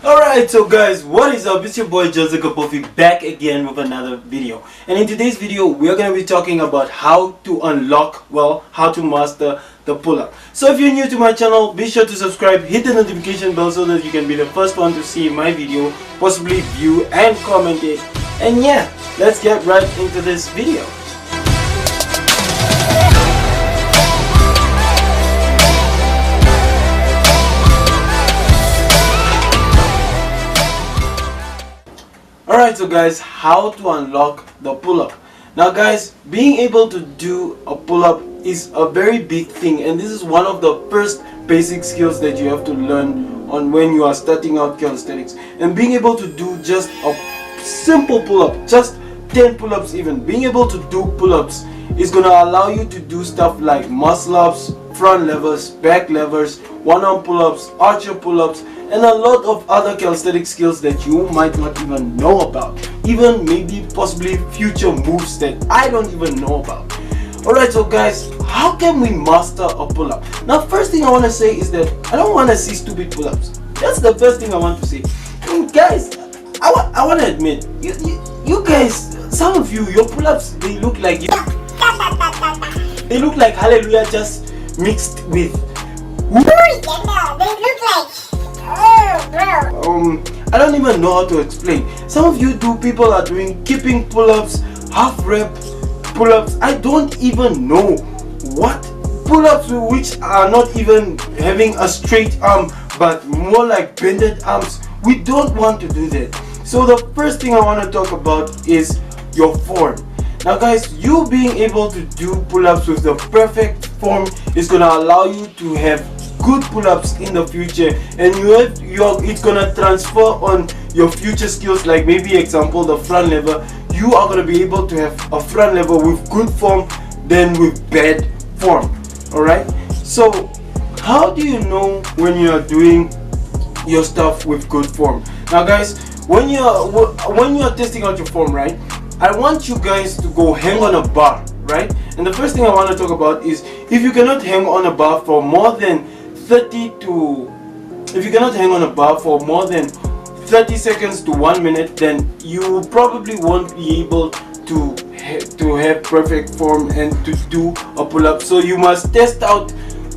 Alright, so guys, what is up? It's your boy Joseph Kapofi back again with another video. And in today's video, we're going to be talking about how to unlock, how to master the pull-up. So if you're new to my channel, be sure to subscribe, hit the notification bell so that you can be the first one to see my video, possibly view and comment it. And yeah, let's get right into this video. Alright, so guys, how to unlock the pull-up. Now guys, being able to do a pull-up is a very big thing, and this is one of the first basic skills that you have to learn on when you are starting out calisthenics. And being able to do just a simple pull-up, just 10 pull-ups even, being able to do pull-ups is going to allow you to do stuff like muscle-ups, front levers, back levers, one-arm pull-ups, archer pull-ups, and a lot of other calisthenic skills that you might not even know about. Even maybe possibly future moves that I don't even know about. Alright, so guys, how can we master a pull-up? Now, first thing I want to say is that I don't want to see stupid pull-ups. That's the first thing I want to say. And guys, I want to admit, you guys, some of you, your pull-ups, they look like Hallelujah just mixed with they look like I don't even know how to explain. Some of you people are doing keeping pull-ups, half rep pull-ups. I don't even know what pull-ups which are not even having a straight arm but more like bended arms. We don't want to do that. So the first thing I want to talk about is your form. Now guys, you being able to do pull-ups with the perfect form is going to allow you to have good pull-ups in the future, and it's gonna transfer on your future skills, like maybe example the front lever. You are gonna be able to have a front lever with good form than with bad form. Alright, so how do you know when you are doing your stuff with good form? Now guys, when you are testing out your form, right, I want you guys to go hang on a bar, right? And the first thing I want to talk about is if you cannot hang on a bar for more than 30 seconds to 1 minute, then you probably won't be able to have perfect form and to do a pull-up. So you must test out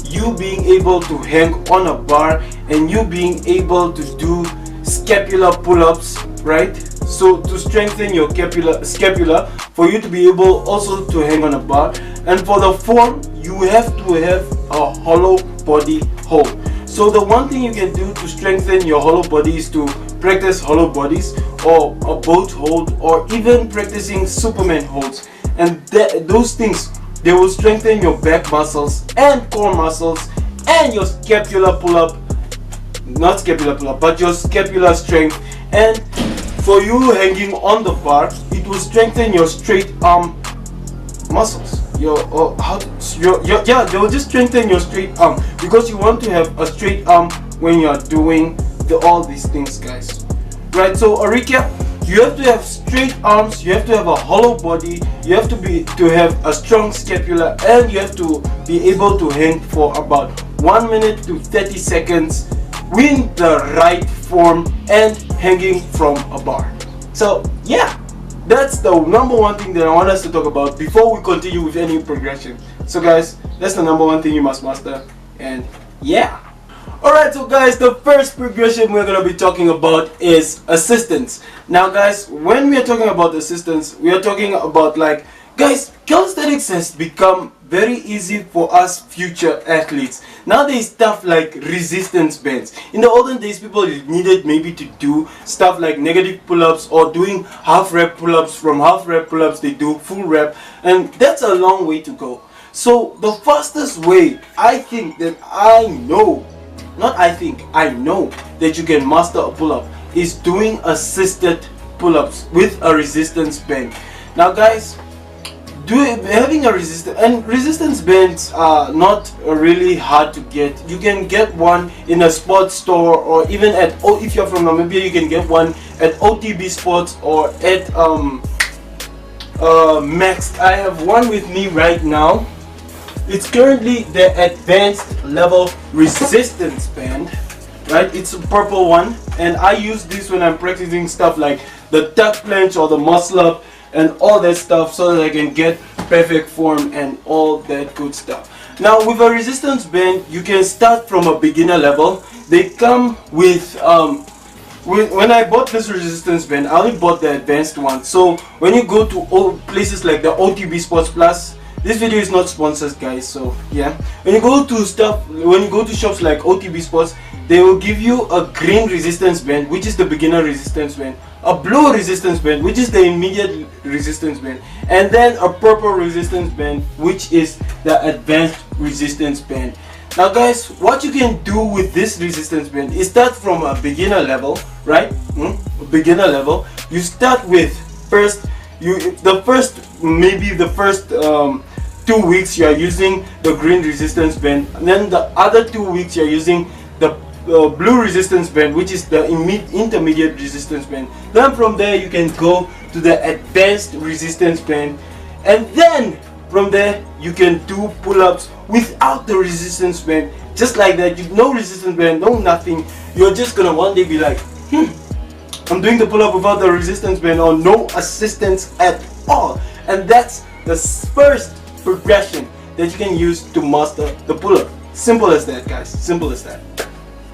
you being able to hang on a bar and you being able to do scapular pull-ups, right? So to strengthen your scapula for you to be able also to hang on a bar. And for the form, you have to have a hollow body hold. So the one thing you can do to strengthen your hollow body is to practice hollow bodies or a boat hold or even practicing Superman holds. And those things, they will strengthen your back muscles and core muscles and your scapular pull-up, not scapular pull-up, but your scapular strength. And for you hanging on the bar, it will strengthen your straight arm muscles. They will just strengthen your straight arm because you want to have a straight arm when you are doing all these things, guys. Right, so a recap: you have to have straight arms, you have to have a hollow body, you have to have a strong scapula, and you have to be able to hang for about 1 minute to 30 seconds with the right form and hanging from a bar. So yeah, that's the number one thing that I want us to talk about before we continue with any progression. So guys, that's the number one thing you must master. And yeah. Alright, so guys, the first progression we're going to be talking about is assistance. Now guys, when we are talking about assistance, we are talking about, like, guys, calisthenics has become very easy for us future athletes. Now there's stuff like resistance bands. In the olden days, people needed maybe to do stuff like negative pull-ups or doing half rep pull-ups. From half rep pull-ups they do full rep, and that's a long way to go. So the fastest way I know that you can master a pull-up is doing assisted pull-ups with a resistance band. Now guys, having a resistance bands are not really hard to get. You can get one in a sports store, or even at, if you're from Namibia, you can get one at OTB Sports or at Max. I have one with me right now. It's currently the advanced level resistance band, right? It's a purple one, and I use this when I'm practicing stuff like the tuck planche or the muscle up and all that stuff, so that I can get perfect form and all that good stuff. Now with a resistance band, you can start from a beginner level. They come with when I bought this resistance band, I only bought the advanced one. So when you go to places like the OTB Sports Plus, this video is not sponsored, guys, so yeah. When you go to shops like OTB Sports, they will give you a green resistance band, which is the beginner resistance band, a blue resistance band, which is the immediate resistance band, and then a purple resistance band, which is the advanced resistance band. Now guys, what you can do with this resistance band is start from a beginner level, right? Beginner level. You start with the first 2 weeks you are using the green resistance band, and then the other 2 weeks you are using the blue resistance band, which is the intermediate resistance band. Then from there you can go to the advanced resistance band, and then from there you can do pull-ups without the resistance band, just like that. No resistance band, no nothing. You're just gonna one day be like, I'm doing the pull-up without the resistance band, or no assistance at all. And that's the first progression that you can use to master the pull-up. Simple as that, guys. Simple as that.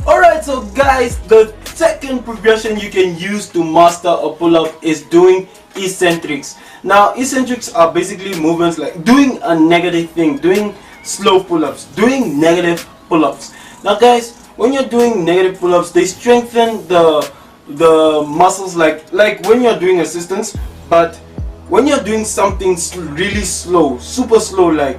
Alright, so guys, the second progression you can use to master a pull-up is doing eccentrics. Now eccentrics are basically movements like doing a negative thing, doing slow pull-ups, doing negative pull-ups. Now guys, when you're doing negative pull-ups, they strengthen the muscles like when you're doing assistance. But when you're doing something really slow, super slow, like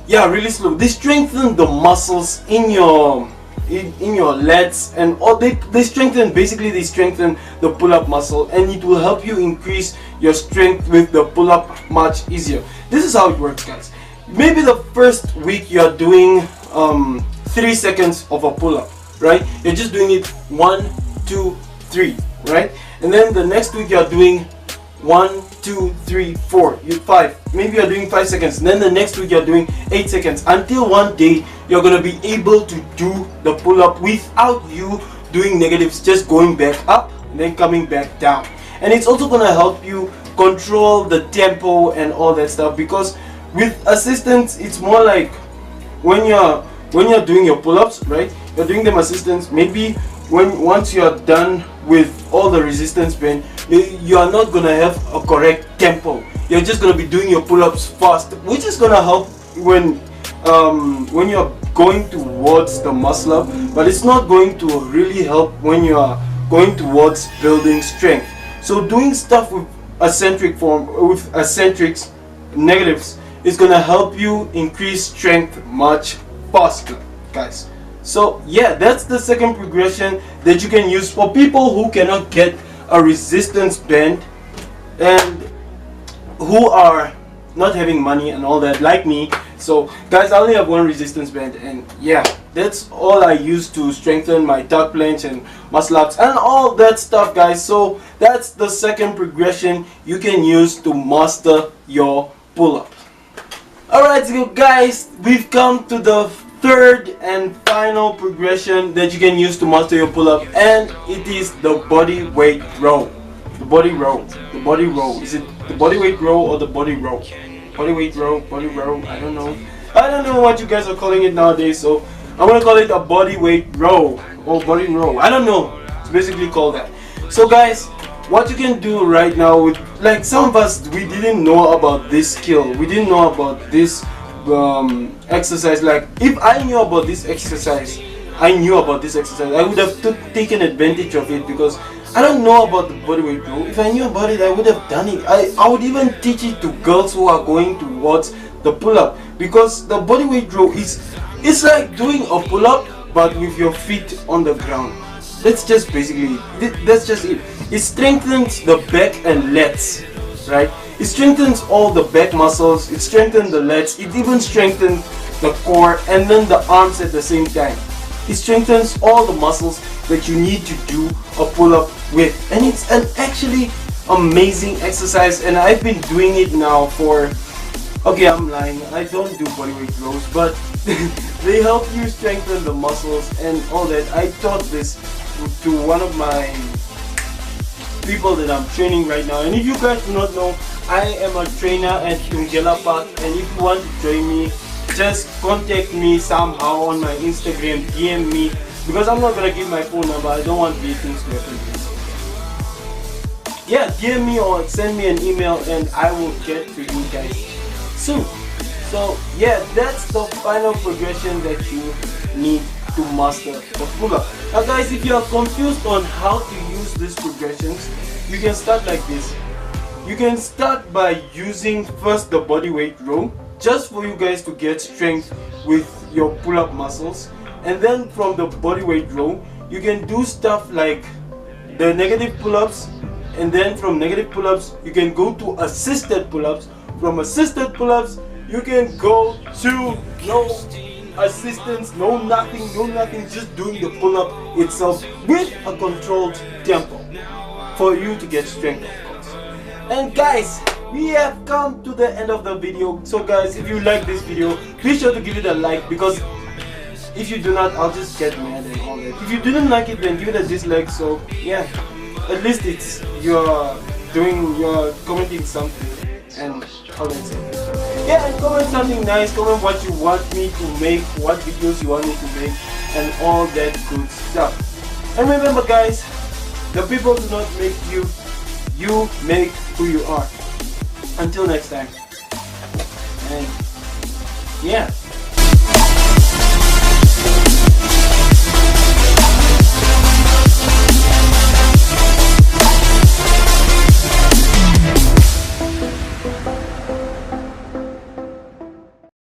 really slow, they strengthen the muscles in your lats, and all they strengthen the pull-up muscle, and it will help you increase your strength with the pull-up much easier. This is how it works, guys. Maybe the first week you're doing 3 seconds of a pull-up, right? You're just doing it 1, 2, 3, right? And then the next week you're doing 1, 2, 3, 4, 5. Maybe you're doing 5 seconds. And then the next week you're doing 8 seconds. Until one day you're gonna be able to do the pull-up without you doing negatives, just going back up and then coming back down. And it's also gonna help you control the tempo and all that stuff, because with assistance it's more like when you're doing your pull-ups, right? You're doing them assistance. Maybe once you are done with all the resistance band, you are not gonna have a correct tempo. You're just gonna be doing your pull-ups fast, which is gonna help when you're going towards the muscle up, but it's not going to really help when you are going towards building strength. So doing stuff with eccentrics, negatives, is gonna help you increase strength much faster, guys. So yeah, that's the second progression that you can use for people who cannot get a resistance band and who are not having money and all that, like me. So guys, I only have one resistance band, and yeah, that's all I use to strengthen my tuck planche and muscle ups and all that stuff, guys. So that's the second progression you can use to master your pull-up. Alright, so guys, we've come to the third and final progression that you can use to master your pull-up, and it is the body weight row. The body row. The body row. Is it the body weight row or the body row? Body weight row, body row, I don't know. I don't know what you guys are calling it nowadays, so I'm gonna call it a body weight row or body row. I don't know. It's basically called that. So guys, what you can do right now with, like, some of us, we didn't know about this skill. We didn't know about this exercise. Like, if I knew about this exercise, I would have taken advantage of it, because I don't know about the bodyweight row. If I knew about it, I would have done it. I would even teach it to girls who are going towards the pull-up, because the bodyweight row it's like doing a pull-up but with your feet on the ground. That's just basically it. That's just it. It strengthens the back and lats, right? It strengthens all the back muscles, it strengthens the lats, it even strengthens the core and then the arms at the same time. It strengthens all the muscles that you need to do a pull-up with, and it's an actually amazing exercise. And I've been doing it now for, okay, I'm lying, I don't do bodyweight rows, but they help you strengthen the muscles and all that. I taught this to one of my people that I'm training right now. And if you guys do not know, I am a trainer at Tungela Park, and if you want to join me, just contact me somehow on my Instagram, DM me, because I'm not gonna give my phone number. I don't want these things to happen. Yeah, DM me or send me an email and I will get to you guys soon. So yeah, that's the final progression that you need to master the pull-up. Now guys, if you are confused on how to use these progressions, you can start like this. You can start by using first the body weight row, just for you guys to get strength with your pull-up muscles. And then from the body weight row, you can do stuff like the negative pull-ups, and then from negative pull-ups, you can go to assisted pull-ups. From assisted pull-ups, you can go to no assistance, no nothing, just doing the pull-up itself with a controlled tempo for you to get strength, of course. And guys, we have come to the end of the video. So guys, if you like this video, be sure to give it a like, because if you do not, I'll just get mad and all that. If you didn't like it, then give it a dislike. So yeah, at least it's you're commenting something, and how do I say it? Yeah, and comment something nice, comment what you want me to make, what videos you want me to make, and all that good stuff. And remember guys, the people do not make you, you make who you are. Until next time. And yeah.